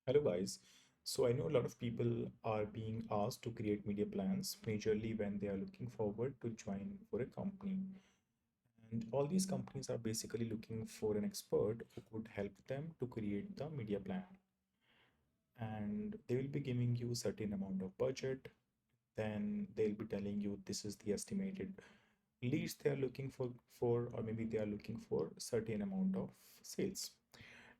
Hello guys. So I know a lot of people are being asked to create media plans majorly when they are looking forward to join for a company. And all these companies are basically looking for an expert who could help them to create the media plan. And they will be giving you a certain amount of budget. Then they'll be telling you this is the estimated leads they are looking for, or maybe they are looking for a certain amount of sales.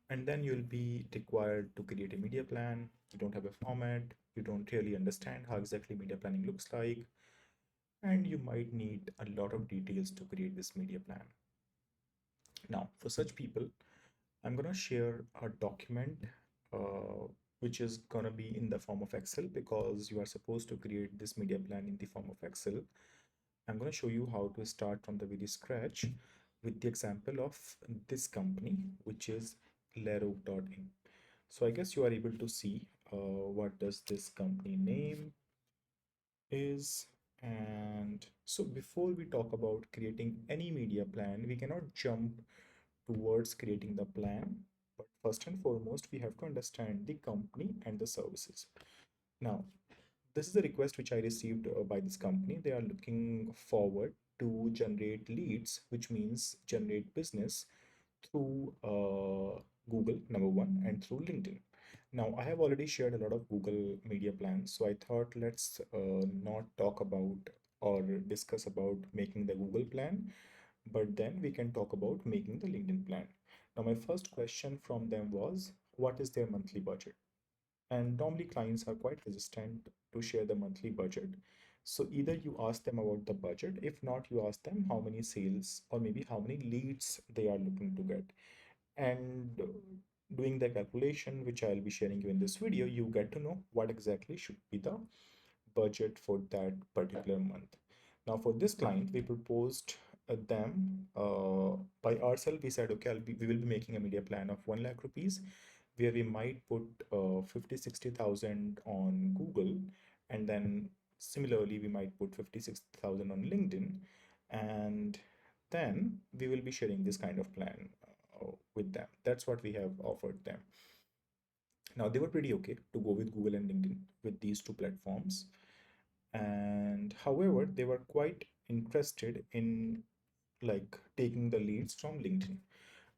And then you'll be required to create a media plan. You don't have a format, you don't really understand how exactly media planning looks like, and you might need a lot of details to create this media plan. Now, for such people, I'm going to share a document which is going to be in the form of Excel because you are supposed to create this media plan in the form of Excel. I'm going to show you how to start from the very scratch with the example of this company, which is Lero.in. So I guess you are able to see what does this company name is. And so before we talk about creating any media plan, we cannot jump towards creating the plan. But first and foremost, we have to understand the company and the services. Now, this is a request which I received by this company. They are looking forward to generate leads, which means generate business through Google, number one, and through LinkedIn. Now, I have already shared a lot of Google media plans, so I thought let's not talk about or discuss about making the Google plan, but then we can talk about making the LinkedIn plan. Now, my first question from them was, what is their monthly budget? And normally clients are quite resistant to share the monthly budget. So either you ask them about the budget, if not, you ask them how many sales or maybe how many leads they are looking to get. And doing the calculation, which I'll be sharing you in this video, you get to know what exactly should be the budget for that particular month. Now, for this client, we proposed them by ourselves. We said, okay, we will be making a media plan of 1 lakh rupees where we might put 50-60,000 on Google, and then similarly we might put 56,000 on LinkedIn, and then we will be sharing this kind of plan with them. That's what we have offered them. Now they were pretty okay to go with Google and LinkedIn with these two platforms, and however they were quite interested in like taking the leads from LinkedIn.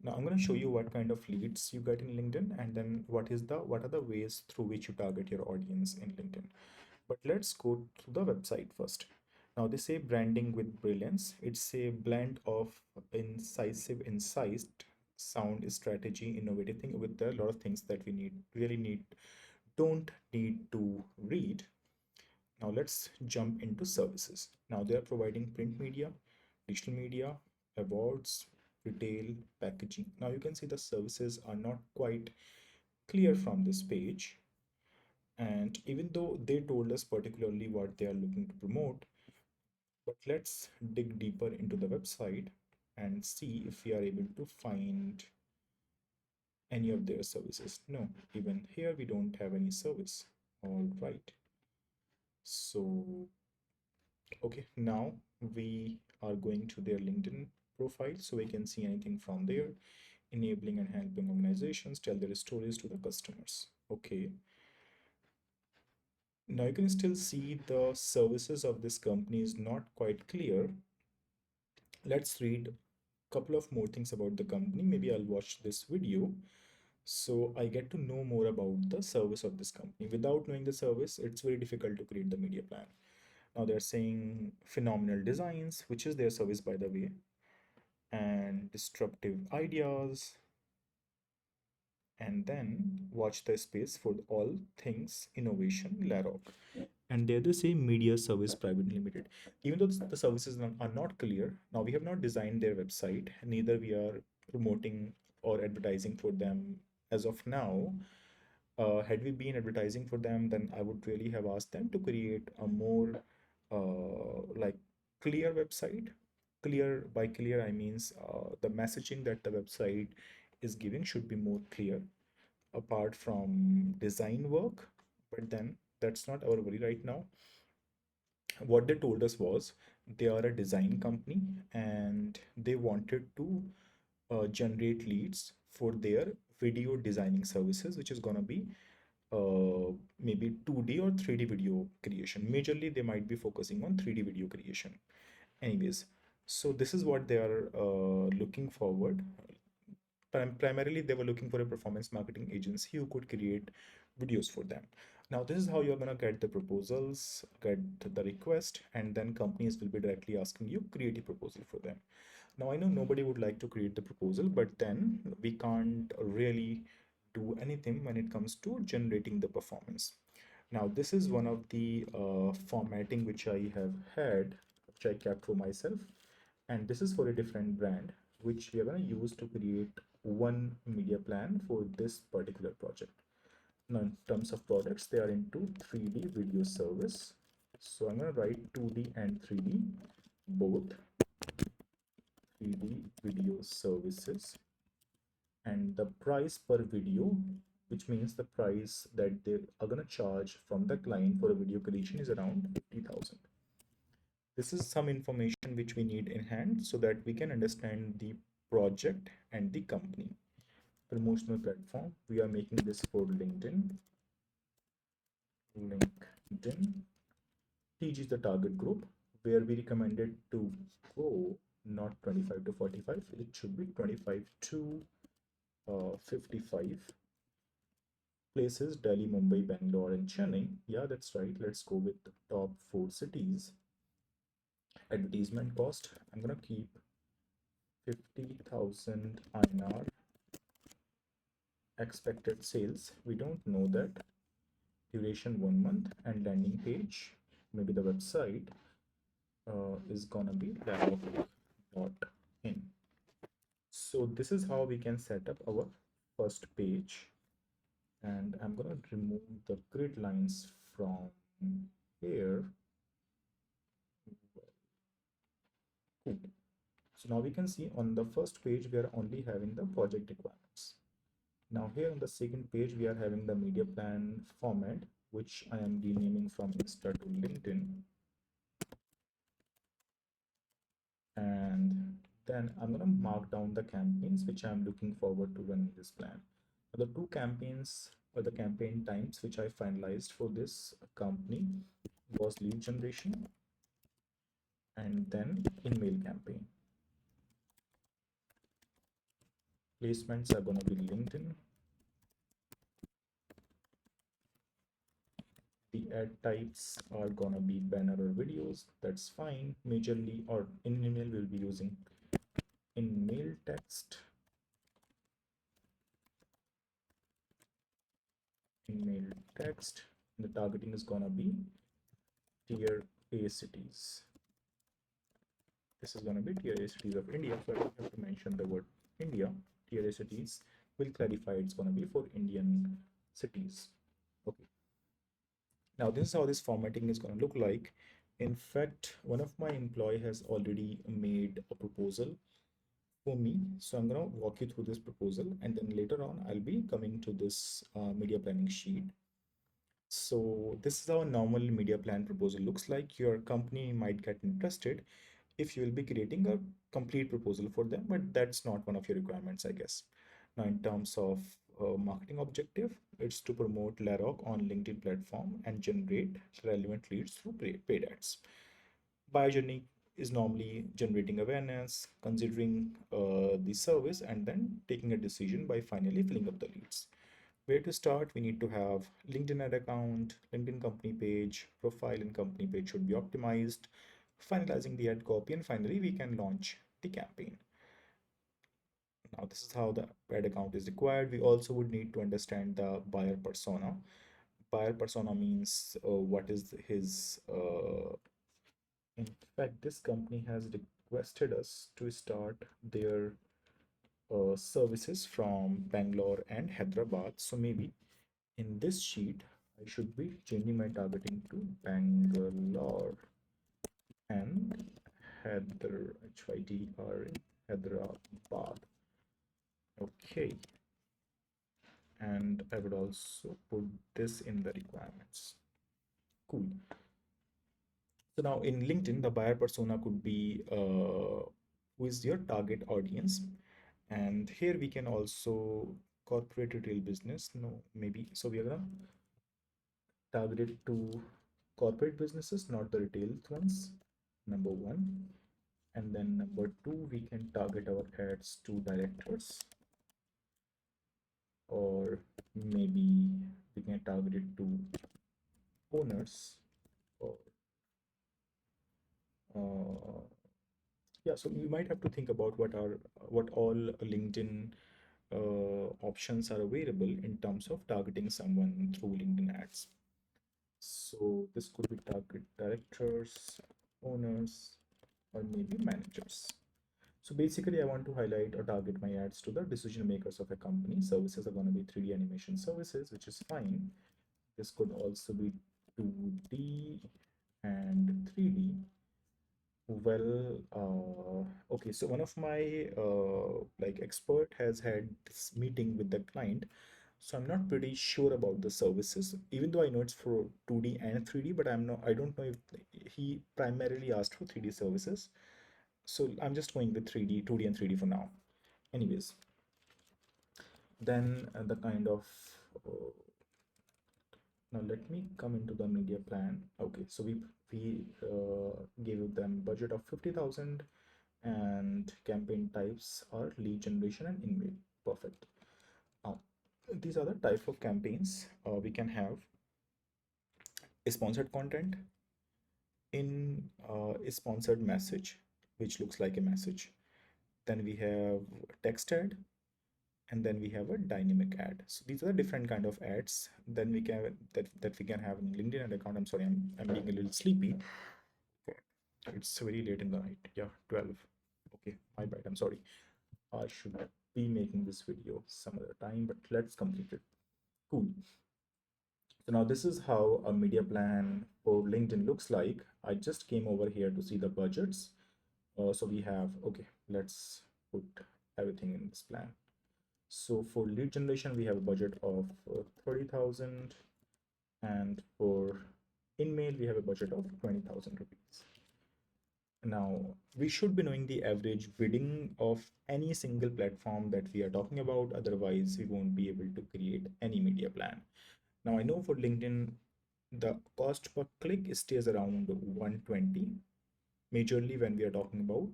Now I'm going to show you what kind of leads you get in LinkedIn, and then what are the ways through which you target your audience in LinkedIn. But let's go to the website first. Now they say branding with brilliance. It's a blend of incisive, incised sound strategy, innovative thing with a lot of things that we don't need to read. Now let's jump into services. Now they are providing print media, digital media, awards, retail, packaging. Now you can see the services are not quite clear from this page. And even though they told us particularly what they are looking to promote, but let's dig deeper into the website and see if we are able to find any of their services. No, even here we don't have any service. All right. So okay, now we are going to their LinkedIn profile so we can see anything from there. Enabling and helping organizations tell their stories to the customers. Okay, now you can still see the services of this company is not quite clear. Let's read a couple of more things about the company. Maybe I'll watch this video so I get to know more about the service of this company. Without knowing the service, it's very difficult to create the media plan. Now they're saying phenomenal designs, which is their service by the way, and disruptive ideas, and then watch the space for all things innovation Laroc. And they're the same media service private limited. Even though the services are not clear, now we have not designed their website, neither we are promoting or advertising for them as of now. Had we been advertising for them, then I would really have asked them to create a more like clear website. Clear, by clear I means the messaging that the website is giving should be more clear apart from design work. But then that's not our worry right now. What they told us was they are a design company and they wanted to generate leads for their video designing services, which is going to be maybe 2D or 3D video creation. Majorly, they might be focusing on 3D video creation. Anyways, so this is what they are looking forward. Primarily, they were looking for a performance marketing agency who could create videos for them. Now, this is how you're gonna get the proposals, get the request, and then companies will be directly asking you create a proposal for them. Now, I know nobody would like to create the proposal, but then we can't really do anything when it comes to generating the performance. Now, this is one of the formatting which I have had, which I kept for myself. And this is for a different brand, which we are going to use to create one media plan for this particular project. Now, in terms of products, they are into 3D video service. So I'm going to write 2D and 3D, both 3D video services, and the price per video, which means the price that they are going to charge from the client for a video creation, is around 50,000. This is some information which we need in hand so that we can understand the project and the company. Promotional platform, we are making this for LinkedIn. LinkedIn. TG is the target group where we recommended to go not 25 to 45, it should be 25 to 55. Places Delhi, Mumbai, Bangalore, and Chennai. Yeah, that's right. Let's go with the top four cities. Advertisement cost, I'm gonna keep 50,000 INR. Expected sales, we don't know that. Duration 1 month, and landing page, maybe the website is gonna be in. So this is how we can set up our first page, and I'm gonna remove the grid lines from here. Cool. So now we can see on the first page we are only having the project requirements. Now here on the second page we are having the media plan format, which I am renaming from Insta to LinkedIn. And then I'm going to mark down the campaigns which I'm looking forward to running this plan. The two campaigns or the campaign times which I finalized for this company was lead generation and then email campaign. Placements are going to be LinkedIn. The ad types are going to be banner or videos. That's fine. Majorly, or in email we'll be using in-mail text, in-mail text. The targeting is gonna be tier A cities. This is gonna be tier A cities of India, so I don't have to mention the word India. Tier A cities will clarify it's gonna be for Indian cities. Okay. Now this is how this formatting is gonna look like. In fact, one of my employee has already made a proposal for me. So I'm going to walk you through this proposal, and then later on I'll be coming to this media planning sheet. So this is how a normal media plan proposal looks like. Your company might get interested if you will be creating a complete proposal for them, but that's not one of your requirements, I guess. Now, in terms of marketing objective, it's to promote Laroc on LinkedIn platform and generate relevant leads through paid ads. Buyer journey is normally generating awareness, considering the service, and then taking a decision by finally filling up the leads. Where to start? We need to have LinkedIn ad account, LinkedIn company page, profile and company page should be optimized, finalizing the ad copy, and finally we can launch the campaign. Now this is how the ad account is required. We also would need to understand the buyer persona. Buyer persona means what is his in fact, this company has requested us to start their services from Bangalore and Hyderabad. So maybe in this sheet, I should be changing my targeting to Bangalore and HYDR in Hyderabad. Okay. And I would also put this in the requirements. Cool. So now in LinkedIn, the buyer persona could be who is your target audience. And here we can also corporate retail business. No, maybe. So we are gonna targeted to corporate businesses, not the retail ones, number one. And then number two, we can target our ads to directors, or maybe we can target it to owners, or uh, yeah. So you might have to think about what all LinkedIn options are available in terms of targeting someone through LinkedIn ads. So this could be target directors, owners, or maybe managers. So basically, I want to highlight or target my ads to the decision makers of a company. Services are going to be 3D animation services, which is fine. This could also be 2D and 3D. Well, okay, so one of my like expert has had this meeting with the client, so I'm not pretty sure about the services, even though I know it's for 2D and 3D, but I don't know if he primarily asked for 3D services. So I'm just going with 3D, 2D and 3D for now. Anyways, then the kind of uh, now let me come into the media plan. Okay, so we gave them budget of 50,000 and campaign types are lead generation and email. Perfect. Now, these are the type of campaigns we can have: sponsored content, in a sponsored message, which looks like a message. Then we have text ad, and then we have a dynamic ad. So these are the different kind of ads. Then we can that we can have in LinkedIn ad account. I'm sorry, I'm being a little sleepy. It's very late in the night. Yeah, 12. Okay, my bad. I'm sorry. I should be making this video some other time, but let's complete it. Cool. So now this is how a media plan for LinkedIn looks like. I just came over here to see the budgets. So we have, okay, let's put everything in this plan. So for lead generation, we have a budget of 30,000, and for InMail, we have a budget of 20,000 rupees. Now, we should be knowing the average bidding of any single platform that we are talking about. Otherwise, we won't be able to create any media plan. Now, I know for LinkedIn, the cost per click stays around 120, majorly when we are talking about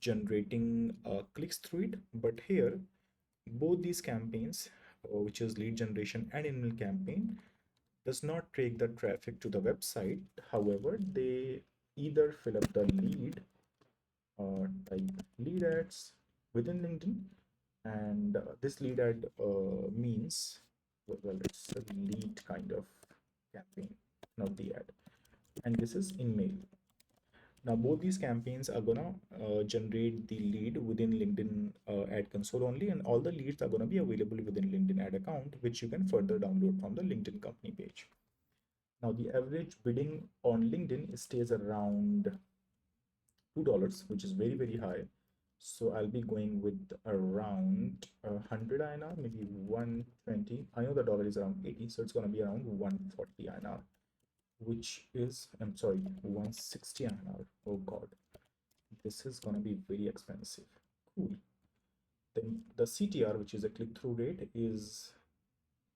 generating clicks through it. But here, both these campaigns, which is lead generation and email campaign, does not take the traffic to the website. However, they either fill up the lead, type lead ads within LinkedIn, and this lead ad means, well, it's a lead kind of campaign, not the ad, and this is in mail. Now both these campaigns are gonna generate the lead within LinkedIn ad console only, and all the leads are gonna be available within LinkedIn ad account, which you can further download from the LinkedIn company page. Now the average bidding on LinkedIn stays around $2, which is very, very high. So I'll be going with around 100 INR, maybe 120. I know the dollar is around 80, so it's going to be around 140 INR, which is, I'm sorry, 160 INR. Oh God, this is going to be very expensive. Cool. Then the CTR, which is a click-through rate, is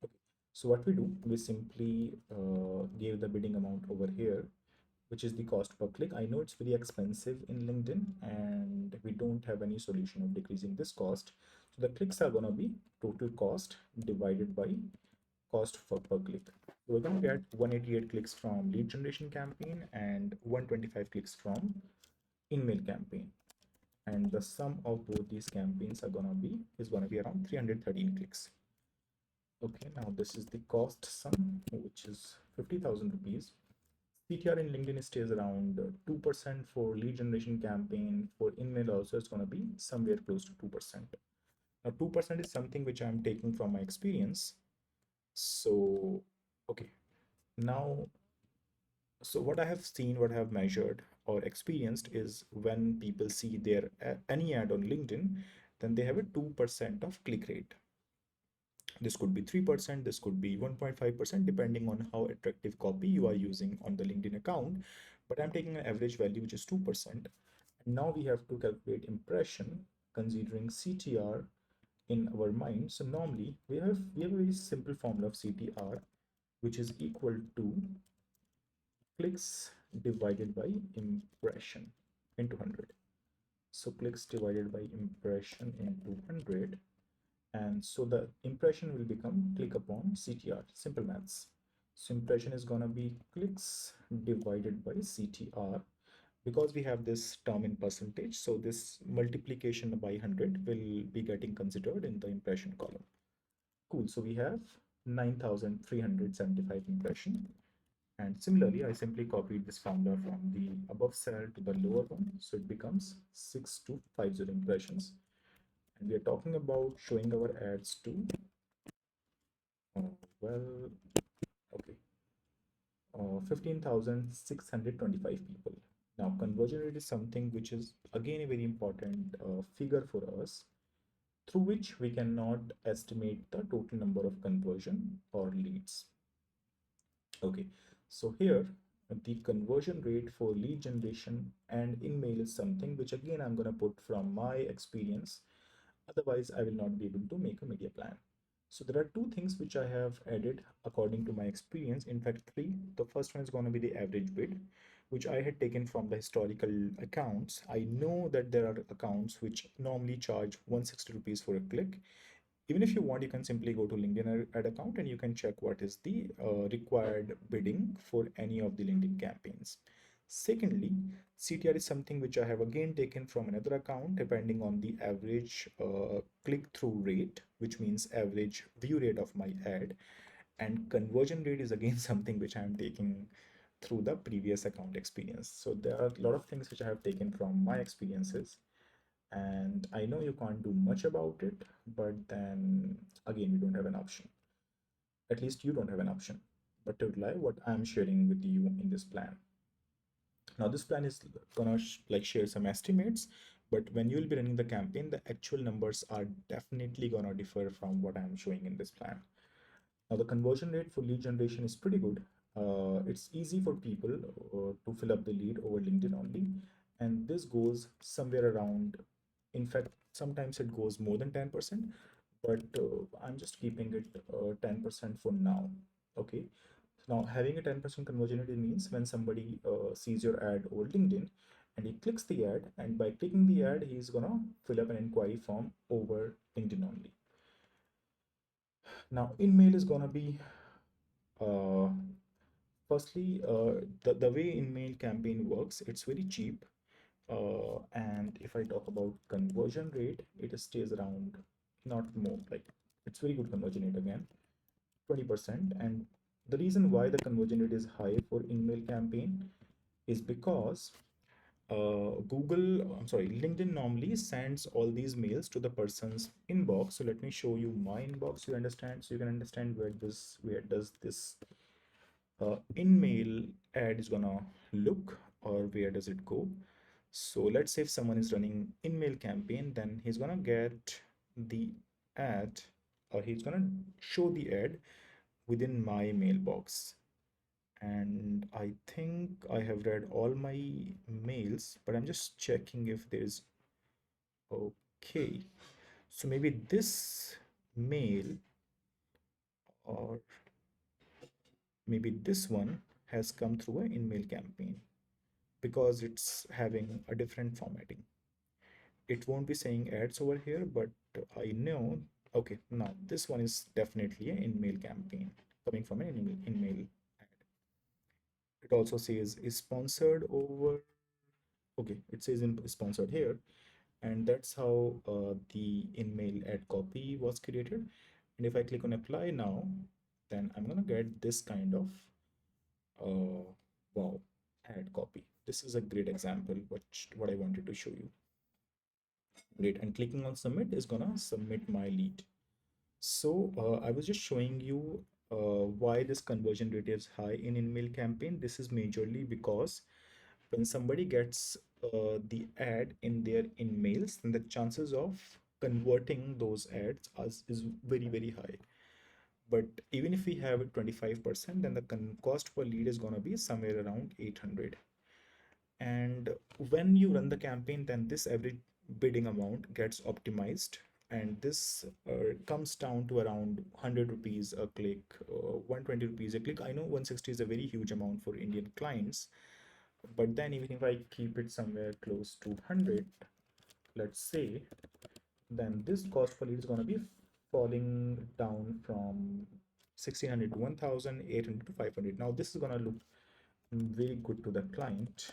okay. So what we do, we simply give the bidding amount over here, which is the cost per click. I know it's very expensive in LinkedIn and we don't have any solution of decreasing this cost. So the clicks are going to be total cost divided by cost for per click. So we're going to get 188 clicks from lead generation campaign and 125 clicks from in-mail campaign. And the sum of both these campaigns is going to be around 313 clicks. Okay, now this is the cost sum, which is 50,000 rupees. CTR in LinkedIn stays around 2% for lead generation campaign. For in-mail also, it's going to be somewhere close to 2%. Now, 2% is something which I'm taking from my experience. So, okay. Now, so what I have seen, what I have measured or experienced is when people see their any ad on LinkedIn, then they have a 2% of click rate. This could be 3%, this could be 1.5%, depending on how attractive copy you are using on the LinkedIn account. But I'm taking an average value, which is 2%. And now we have to calculate impression considering CTR in our mind. So normally we have a very simple formula of CTR, which is equal to clicks divided by impression into 100. So clicks divided by impression into 100, and so the impression will become click upon CTR, simple maths. So impression is gonna be clicks divided by CTR. Because we have this term in percentage, so this multiplication by 100 will be getting considered in the impression column. Cool, so we have 9,375 impression. And similarly, I simply copied this formula from the above cell to the lower one, so it becomes 6250 impressions. And we are talking about showing our ads to, well, okay, 15,625 people. Now, conversion rate is something which is again a very important figure for us, through which we cannot estimate the total number of conversion or leads. Okay, so here the conversion rate for lead generation and in-mail is something which again I'm going to put from my experience. Otherwise, I will not be able to make a media plan. So there are two things which I have added according to my experience. In fact, three. The first one is going to be the average bid, which I had taken from the historical accounts. I know that there are accounts which normally charge 160 rupees for a click. Even if you want, you can simply go to LinkedIn ad account and you can check what is the required bidding for any of the LinkedIn campaigns. Secondly, CTR is something which I have again taken from another account depending on the average click-through rate, which means average view rate of my ad. And conversion rate is again something which I am taking through the previous account experience. So there are a lot of things which I have taken from my experiences, and I know you can't do much about it, but then again, we don't have an option. At least you don't have an option but to rely what I'm sharing with you in this plan. Now, this plan is gonna like share some estimates, but when you will be running the campaign, the actual numbers are definitely gonna differ from what I'm showing in this plan. Now, the conversion rate for lead generation is pretty good. It's easy for people to fill up the lead over LinkedIn only, and this goes somewhere around, in fact, sometimes it goes more than 10%, but I'm just keeping it 10% for now. Okay. Now, having a 10% conversion rate means when somebody sees your ad over LinkedIn and he clicks the ad, and by clicking the ad, he's gonna fill up an inquiry form over LinkedIn only. Now, in-mail is gonna be uh, firstly, the way in-mail campaign works, it's very cheap. And if I talk about conversion rate, it stays around, not more, like it's very good conversion rate again, 20%. And the reason why the conversion rate is high for in-mail campaign is because LinkedIn normally sends all these mails to the person's inbox. So let me show you my inbox, you understand, so you can understand where does this in-mail ad is gonna look, or where does it go. So let's say if someone is running in-mail campaign, then he's gonna get the ad, or he's gonna show the ad within my mailbox. And I think I have read all my mails, but I'm just checking if there's okay. So maybe this mail, or maybe this one has come through an in-mail campaign because it's having a different formatting. It won't be saying ads over here, but I know, okay, now this one is definitely an in-mail campaign coming from an in-mail ad. It also says is sponsored over, okay, it says sponsored here, and that's how the in-mail ad copy was created. And if I click on apply now, then I'm gonna get this kind of wow, ad copy. This is a great example what I wanted to show you. Great, and clicking on submit is gonna submit my lead. So I was just showing you why this conversion rate is high in in-mail campaign. This is majorly because when somebody gets the ad in their in-mails, then the chances of converting those ads is very, very high. But even if we have 25%, then the cost per lead is going to be somewhere around 800. And when you run the campaign, then this average bidding amount gets optimized and this comes down to around 100 rupees a click, 120 rupees a click. I know 160 is a very huge amount for Indian clients, but then even if I keep it somewhere close to 100, let's say, then this cost per lead is going to be falling down from 1600 to 1800 to 500. Now this is going to look very good to the client,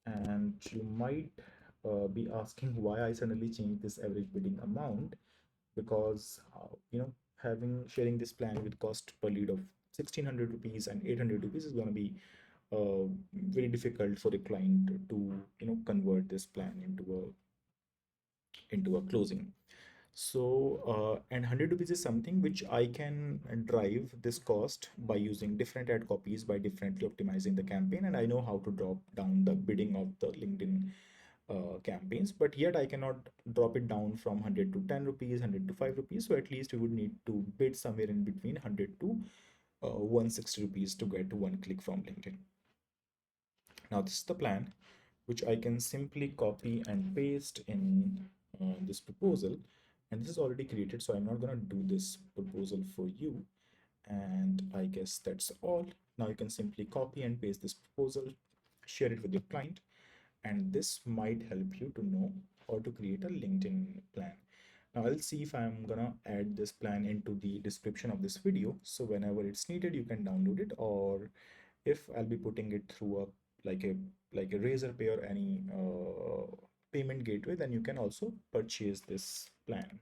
and you might be asking why I suddenly changed this average bidding amount, because having sharing this plan with cost per lead of 1600 rupees and 800 rupees is going to be very difficult for the client to convert this plan into a closing. So and 100 rupees is something which I can drive this cost by using different ad copies, by differently optimizing the campaign, and I know how to drop down the bidding of the LinkedIn campaigns, but yet I cannot drop it down from 100 to 10 rupees, 100 to 5 rupees. So at least we would need to bid somewhere in between 100 to 160 rupees to get one click from LinkedIn. Now this is the plan which I can simply copy and paste in this proposal, and this is already created, so I'm not going to do this proposal for you. And I guess that's all. Now you can simply copy and paste this proposal, share it with your client, and this might help you to know how to create a LinkedIn plan. Now I'll see if I'm gonna add this plan into the description of this video, so whenever it's needed you can download it, or if I'll be putting it through a Razorpay or any payment gateway, then you can also purchase this plan.